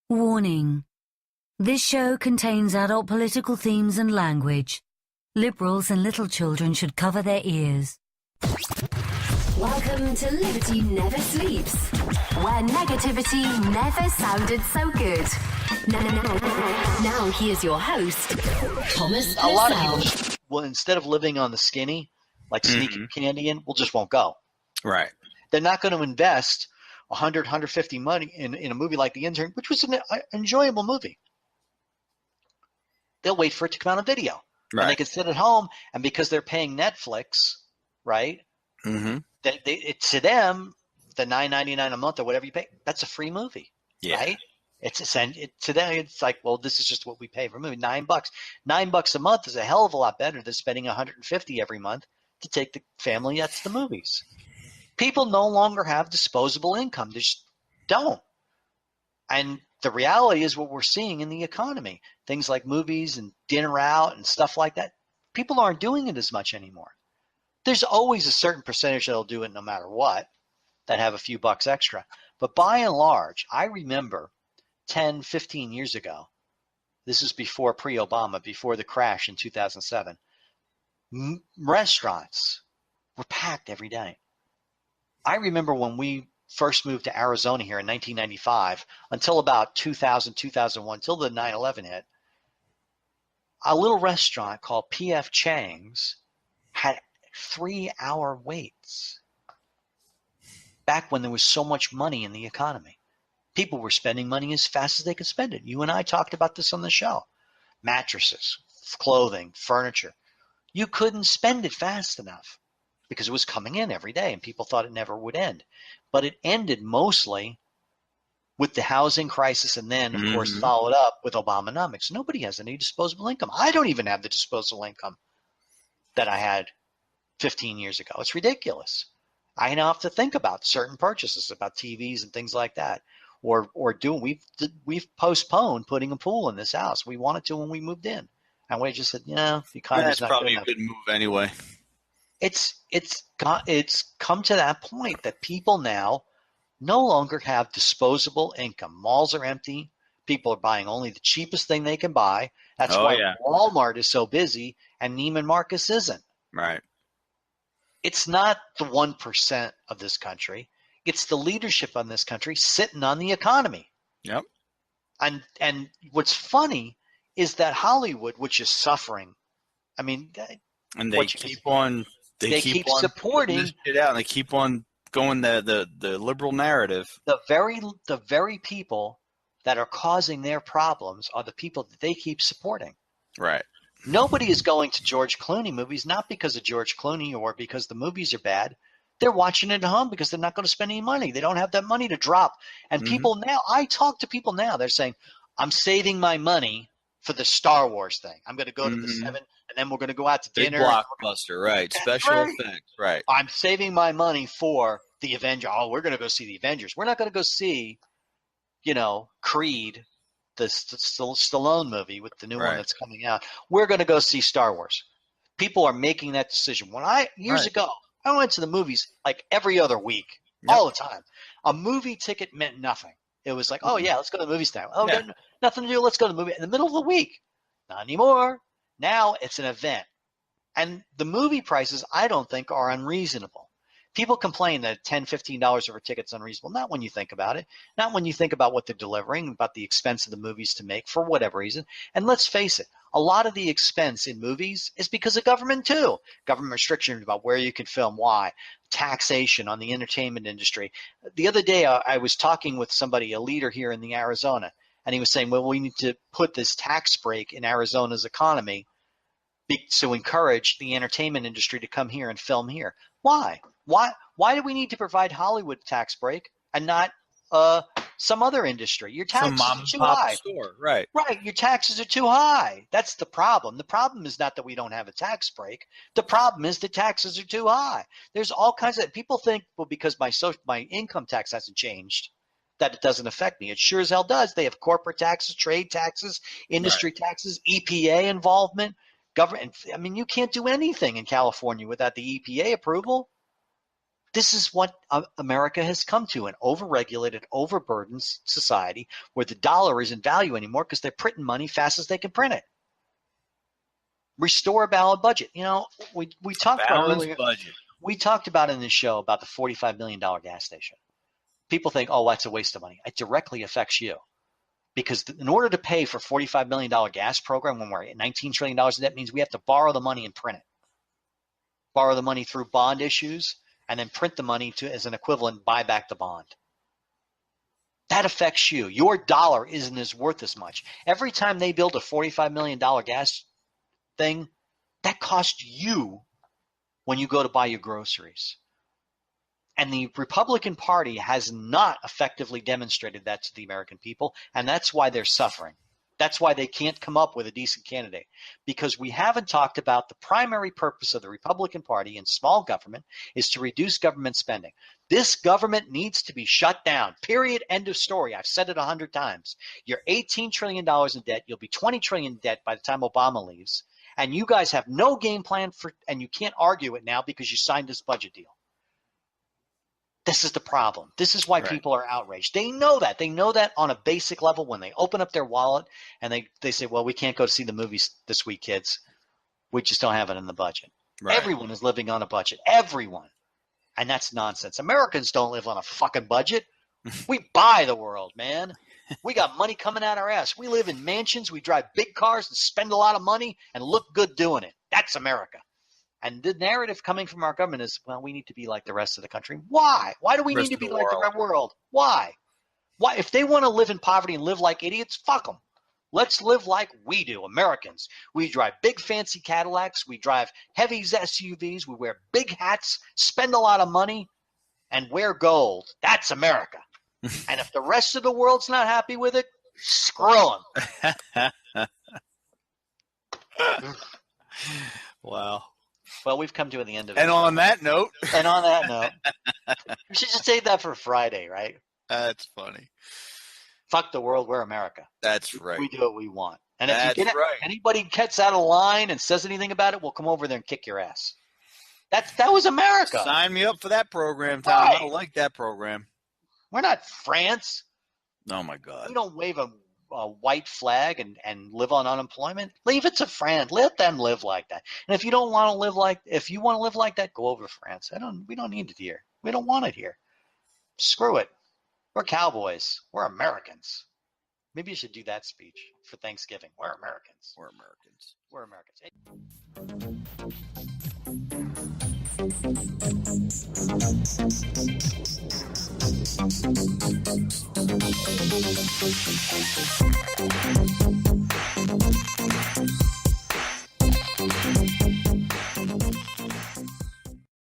Warning. This show contains adult political themes and language. Liberals and little children should cover their ears. Welcome to Liberty Never Sleeps, where negativity never sounded so good. Now here's your host, Thomas Purcell. A lot of people, well, instead of living on the skinny, like sneaking candy in, just won't go. Right. They're not going to invest 100, 150 money in a movie like The Intern, which was an enjoyable movie. They'll wait for it to come out on video. Right. And they can sit at home, and because they're paying Netflix, right, to them, the $9.99 a month or whatever you pay, that's a free movie, right? To them, it's like, well, this is just what we pay for a movie, $9. $9 a month is a hell of a lot better than spending $150 every month to take the family out to the movies. People no longer have disposable income. They just don't. And the reality is what we're seeing in the economy. Things like movies and dinner out and stuff like that. People aren't doing it as much anymore. There's always a certain percentage that'll do it no matter what, that have a few bucks extra. But by and large, I remember 10, 15 years ago, this is before pre-Obama, before the crash in 2007, restaurants were packed every day. I remember when we first moved to Arizona here in 1995, until about 2000, 2001, until the 9/11 hit, a little restaurant called P.F. Chang's had 3-hour waits. Back when there was so much money in the economy. People were spending money as fast as they could spend it. You and I talked about this on the show. Mattresses, clothing, furniture. You couldn't spend it fast enough because it was coming in every day and people thought it never would end. But it ended mostly with the housing crisis and then, of course, followed up with Obamonomics. Nobody has any disposable income. I don't even have the disposable income that I had 15 years ago. It's ridiculous. I now have to think about certain purchases, about TVs and things like that. We've postponed putting a pool in this house. We wanted to when we moved in. And we just said, the economy's not probably good a good move anyway. It's come to that point that people now no longer have disposable income. Malls are empty. People are buying only the cheapest thing they can buy. That's why Walmart is so busy and Neiman Marcus isn't. Right. It's not the 1% of this country. It's the leadership on this country sitting on the economy. Yep. And what's funny is that Hollywood, which is suffering, I mean, and they keep on supporting it out, and they keep on going the liberal narrative. The very people that are causing their problems are the people that they keep supporting. Right. Nobody is going to George Clooney movies, not because of George Clooney or because the movies are bad. They're watching it at home because they're not going to spend any money. They don't have that money to drop. And people now, I talk to people now, they're saying, I'm saving my money for the Star Wars thing. I'm going to go to the 7, and then we're going to go out to dinner. Big blockbuster, right. Special effects, right. I'm saving my money for the Avengers. Oh, we're going to go see the Avengers. We're not going to go see, Creed, the Stallone movie with the new one that's coming out. We're going to go see Star Wars. People are making that decision. Years ago, I went to the movies like every other week, all the time. A movie ticket meant nothing. It was like, oh, yeah, let's go to the movies now. Oh, nothing to do. Let's go to the movie in the middle of the week. Not anymore. Now it's an event. And the movie prices, I don't think, are unreasonable. People complain that $10, $15 over a ticket is unreasonable. Not when you think about it. Not when you think about what they're delivering, about the expense of the movies to make for whatever reason. And let's face it, a lot of the expense in movies is because of government too. Government restrictions about where you can film, why, taxation on the entertainment industry. The other day I was talking with somebody, a leader here in the Arizona, and he was saying, well, we need to put this tax break in Arizona's economy to encourage the entertainment industry to come here and film here. Why? Why do we need to provide Hollywood tax break and not some other industry? Your taxes are too high. Store. Right. Right. Your taxes are too high. That's the problem. The problem is not that we don't have a tax break. The problem is the taxes are too high. There's all kinds of people think, well, because my income tax hasn't changed, that it doesn't affect me. It sure as hell does. They have corporate taxes, trade taxes, industry taxes, EPA involvement. Government. I mean, you can't do anything in California without the EPA approval. This is what America has come to, an overregulated, overburdened society where the dollar isn't value anymore because they're printing money fast as they can print it. Restore a balanced budget. You know, we talked about earlier. Budget. We talked about in this show about the $45 million gas station. People think, oh, that's a waste of money. It directly affects you. Because in order to pay for $45 million gas program when we're at $19 trillion in debt means we have to borrow the money and print it. Borrow the money through bond issues and then print the money to as an equivalent, buy back the bond. That affects you. Your dollar isn't as worth as much. Every time they build a $45 million gas thing, that costs you when you go to buy your groceries. And the Republican Party has not effectively demonstrated that to the American people, and that's why they're suffering. That's why they can't come up with a decent candidate, because we haven't talked about the primary purpose of the Republican Party in small government is to reduce government spending. This government needs to be shut down, period, end of story. I've said it 100 times. You're $18 trillion in debt. You'll be $20 trillion in debt by the time Obama leaves, and you guys have no game plan for, and you can't argue it now because you signed this budget deal. This is the problem. This is why people are outraged. They know that. They know that on a basic level when they open up their wallet and they say, well, we can't go to see the movies this week, kids. We just don't have it in the budget. Right. Everyone is living on a budget. Everyone. And that's nonsense. Americans don't live on a fucking budget. We buy the world, man. We got money coming out our ass. We live in mansions. We drive big cars and spend a lot of money and look good doing it. That's America. And the narrative coming from our government is, well, we need to be like the rest of the country. Why? Why do we need to be like the world? Why? Why? If they want to live in poverty and live like idiots, fuck them. Let's live like we do, Americans. We drive big fancy Cadillacs. We drive heavy SUVs. We wear big hats, spend a lot of money, and wear gold. That's America. And if the rest of the world's not happy with it, screw them. Wow. Well, we've come to the end of it. And on that note. We should just save that for Friday, right? That's funny. Fuck the world, we're America. That's right. We do what we want. And if anybody gets out of line and says anything about it, we'll come over there and kick your ass. That was America. Sign me up for that program, Tom. Right. I don't like that program. We're not France. Oh, my God. We don't wave a white flag and live on unemployment. Leave it to France. Let them live like that. And if you don't want to live like, if you want to live like that, go over to France. We don't need it here. We don't want it here. Screw it. We're cowboys. We're Americans. Maybe you should do that speech for Thanksgiving. We're Americans. We're Americans. We're Americans. Hey.